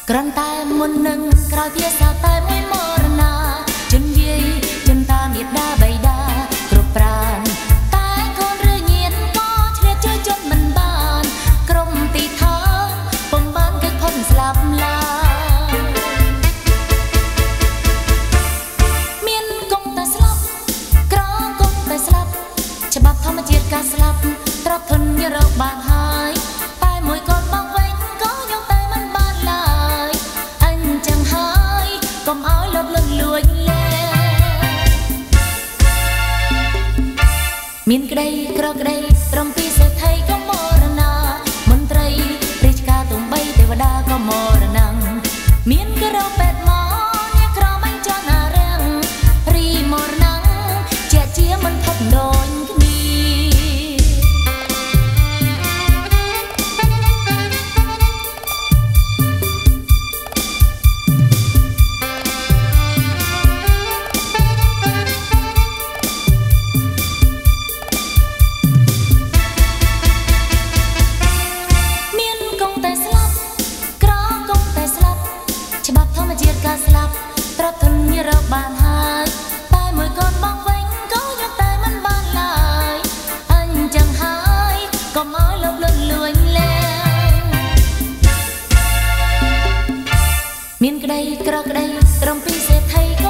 ក្រាន់តែមុននឹងក្រោយភាសាតែមួយមរណាជនយាយជនតាមេដាបៃតាគ្រប់ប្រានតែកូនឬញៀនក៏ឆ្លៀតជួយជន់មិនបានក្រុមទីថោពុំបានគេផុនស្លាប់ឡាមានកុំតែស្លាប់ក្រកុំតែស្លាប់ច្បាប់ធម្មជាតិការស្លាប់ទ្រព្យធនយរកបានហើយតែមួយកូនបងវិញក៏យកតែមិនបានឡើយអញ្ចឹងហើយកុំឲ្យលបលន់លួចលែមានក្តីក្រក្តីត្រង់ពីសេដ្ឋីក៏មរណាមន្ត្រីរាជការទំបីទេវតាក៏មរណាំងមានក្រពេតមកអ្នកក្របាញ់ចន់អារាំងរីមរណាំងជាជាមិនផុតដូចគ្នាការស្លាប់ទ្រព្យធនយរកបានហើយតែមួយកូនបងវិញក៏យកតែមិនបានឡើយអញ្ចឹងហើយកុំឲ្យលបលន់លួចលែងមានក្តីក្រក្តីត្រង់ពីសេដ្ឋី